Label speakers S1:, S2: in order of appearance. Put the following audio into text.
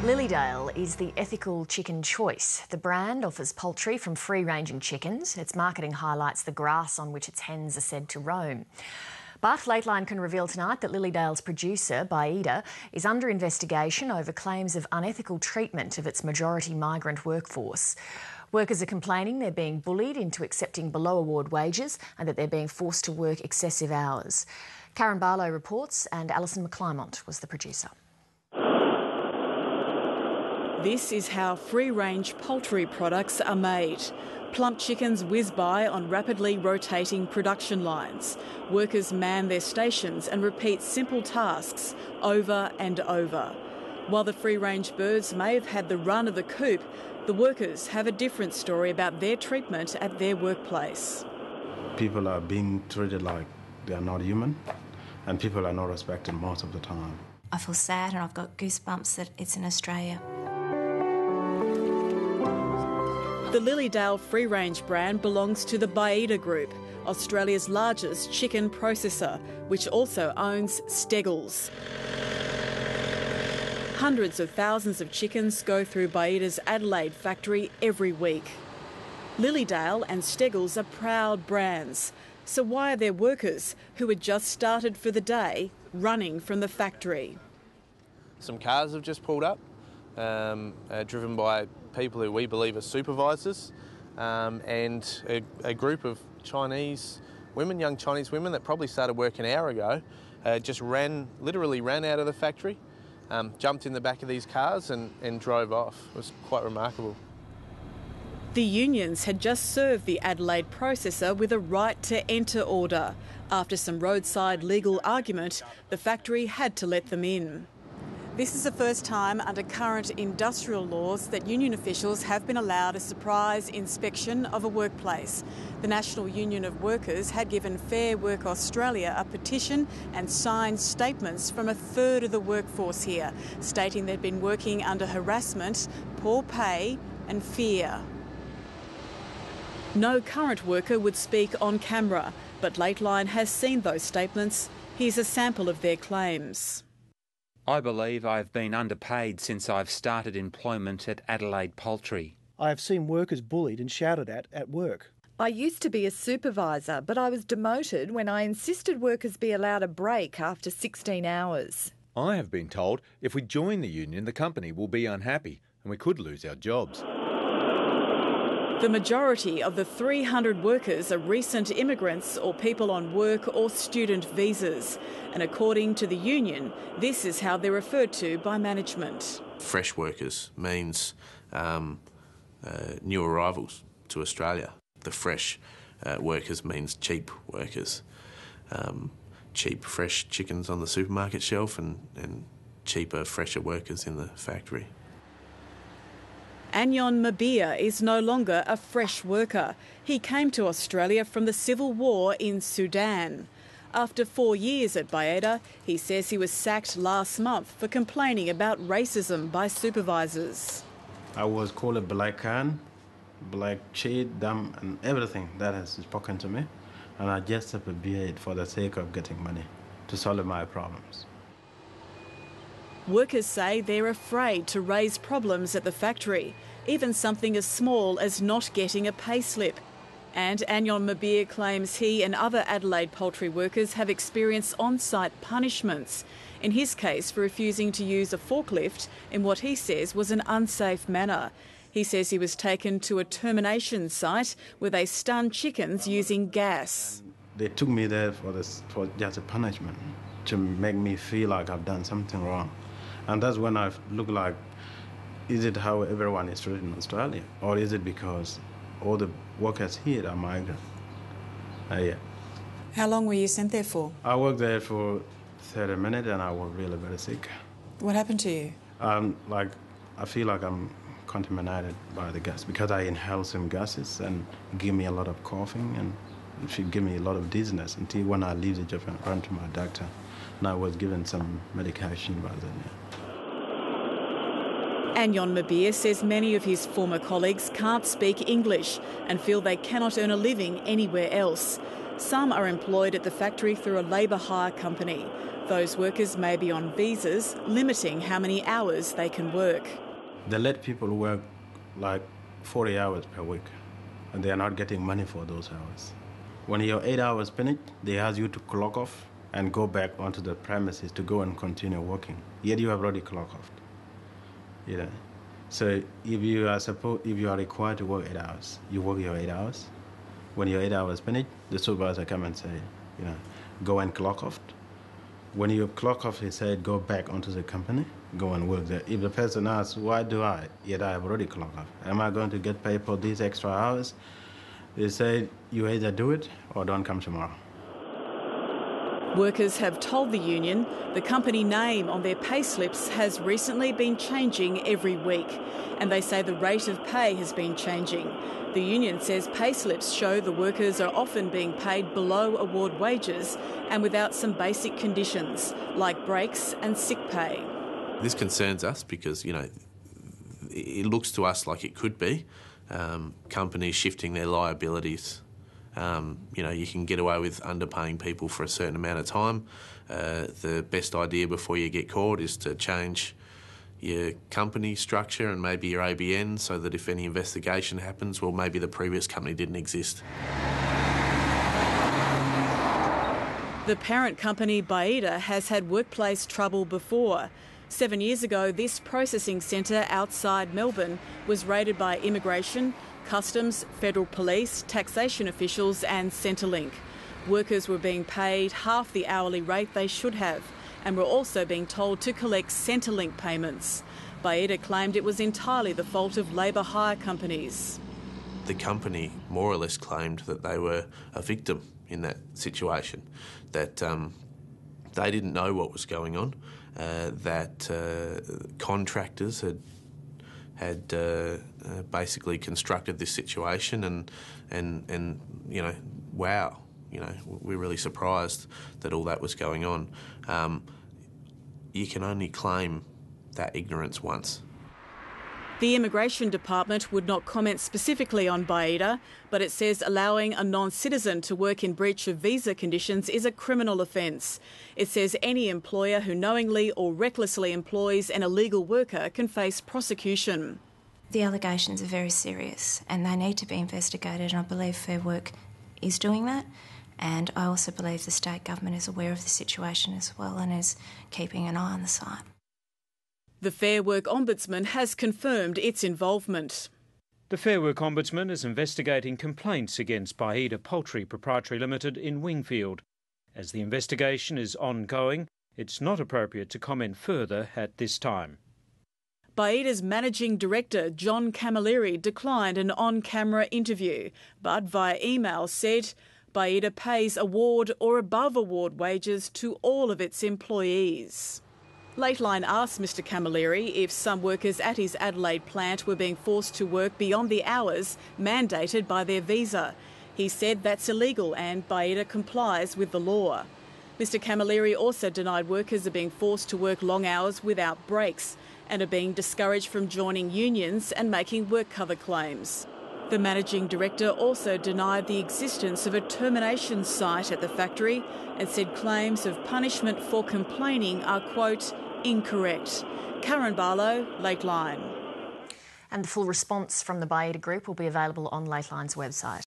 S1: Lilydale is the ethical chicken choice. The brand offers poultry from free-ranging chickens. Its marketing highlights the grass on which its hens are said to roam. But Lateline can reveal tonight that Lilydale's producer, Baida, is under investigation over claims of unethical treatment of its majority migrant workforce. Workers are complaining they're being bullied into accepting below-award wages and that they're being forced to work excessive hours. Karen Barlow reports, and Alison McClymont was the producer.
S2: This is how free-range poultry products are made. Plump chickens whiz by on rapidly rotating production lines. Workers man their stations and repeat simple tasks over and over. While the free-range birds may have had the run of the coop, the workers have a different story about their treatment at their workplace.
S3: People are being treated like they are not human, and people are not respected most of the time.
S4: I feel sad and I've got goosebumps that it's in Australia.
S2: The Lilydale free-range brand belongs to the Baida Group, Australia's largest chicken processor, which also owns Steggles. Hundreds of thousands of chickens go through Baida's Adelaide factory every week. Lilydale and Steggles are proud brands. So why are their workers, who had just started for the day, running from the factory?
S5: Some cars have just pulled up, driven by people who we believe are supervisors, and a group of Chinese women, young Chinese women that probably started work an hour ago, just literally ran out of the factory, jumped in the back of these cars and drove off. It was quite remarkable.
S2: The unions had just served the Adelaide processor with a right to enter order. After some roadside legal argument, the factory had to let them in. This is the first time under current industrial laws that union officials have been allowed a surprise inspection of a workplace. The National Union of Workers had given Fair Work Australia a petition and signed statements from a third of the workforce here, stating they'd been working under harassment, poor pay and fear. No current worker would speak on camera, but Lateline has seen those statements. Here's a sample of their claims.
S6: I believe I've been underpaid since I've started employment at Adelaide Poultry.
S7: I have seen workers bullied and shouted at work.
S8: I used to be a supervisor, but I was demoted when I insisted workers be allowed a break after 16 hours.
S9: I have been told if we join the union, the company will be unhappy and we could lose our jobs.
S2: The majority of the 300 workers are recent immigrants or people on work or student visas. And according to the union, this is how they're referred to by management.
S5: Fresh workers means new arrivals to Australia. The fresh workers means cheap workers. Cheap, fresh chickens on the supermarket shelf and cheaper, fresher workers in the factory.
S2: Anyon Mabir is no longer a fresh worker. He came to Australia from the civil war in Sudan. After 4 years at Baida, he says he was sacked last month for complaining about racism by supervisors.
S3: I was called a black can, black shade, dumb, and everything that has spoken to me. And I just have a beard for the sake of getting money to solve my problems.
S2: Workers say they're afraid to raise problems at the factory, even something as small as not getting a pay slip. And Anyon Mabir claims he and other Adelaide poultry workers have experienced on-site punishments, in his case for refusing to use a forklift in what he says was an unsafe manner. He says he was taken to a termination site where they stun chickens using gas.
S3: They took me there for just a punishment, to make me feel like I've done something wrong. And that's when I look like, is it how everyone is treated in Australia? Or is it because all the workers here are migrants? Yeah.
S2: How long were you sent there for?
S3: I worked there for 30 minutes and I was really very sick.
S2: What happened to you?
S3: I feel like I'm contaminated by the gas because I inhaled some gases and give me a lot of coughing and she gave me a lot of dizziness until when I leave the job and run to my doctor. And I was given some medication by then. Yeah.
S2: Anyon Mabir says many of his former colleagues can't speak English and feel they cannot earn a living anywhere else. Some are employed at the factory through a labour hire company. Those workers may be on visas, limiting how many hours they can work.
S3: They let people work like 40 hours per week, and they are not getting money for those hours. When your 8 hours finish, they ask you to clock off and go back onto the premises to go and continue working. Yet you have already clocked off. So if you are required to work 8 hours, you work your 8 hours. When your 8 hours finish, the supervisor come and say, go and clock off. When you clock off, he said, go back onto the company, go and work there. If the person asks, why do I? Yet I have already clocked off. Am I going to get paid for these extra hours? They say, you either do it or don't come tomorrow.
S2: Workers have told the union the company name on their pay slips has recently been changing every week, and they say the rate of pay has been changing. The union says pay slips show the workers are often being paid below award wages and without some basic conditions like breaks and sick pay.
S10: This concerns us because, it looks to us like it could be companies shifting their liabilities. You can get away with underpaying people for a certain amount of time. The best idea before you get caught is to change your company structure and maybe your ABN so that if any investigation happens, well, maybe the previous company didn't exist.
S2: The parent company, Baida, has had workplace trouble before. 7 years ago, this processing centre outside Melbourne was raided by immigration, customs, federal police, taxation officials and Centrelink. Workers were being paid half the hourly rate they should have and were also being told to collect Centrelink payments. Baida claimed it was entirely the fault of labour hire companies.
S10: The company more or less claimed that they were a victim in that situation, that they didn't know what was going on, that contractors had basically constructed this situation and wow, we're really surprised that all that was going on. You can only claim that ignorance once.
S2: The Immigration Department would not comment specifically on Baida, but it says allowing a non-citizen to work in breach of visa conditions is a criminal offence. It says any employer who knowingly or recklessly employs an illegal worker can face prosecution.
S4: The allegations are very serious and they need to be investigated, and I believe Fair Work is doing that. And I also believe the state government is aware of the situation as well and is keeping an eye on the site.
S2: The Fair Work Ombudsman has confirmed its involvement.
S11: The Fair Work Ombudsman is investigating complaints against Baida Poultry Proprietary Limited in Wingfield. As the investigation is ongoing, it's not appropriate to comment further at this time.
S2: Baida's Managing Director, John Camilleri, declined an on-camera interview, but via email said Baida pays award or above award wages to all of its employees. Lateline asked Mr Camilleri if some workers at his Adelaide plant were being forced to work beyond the hours mandated by their visa. He said that's illegal and Baida complies with the law. Mr Camilleri also denied workers are being forced to work long hours without breaks and are being discouraged from joining unions and making work cover claims. The Managing Director also denied the existence of a termination site at the factory and said claims of punishment for complaining are, quote, incorrect. Karen Barlow, Lateline.
S1: And the full response from the Baida Group will be available on Lateline's website.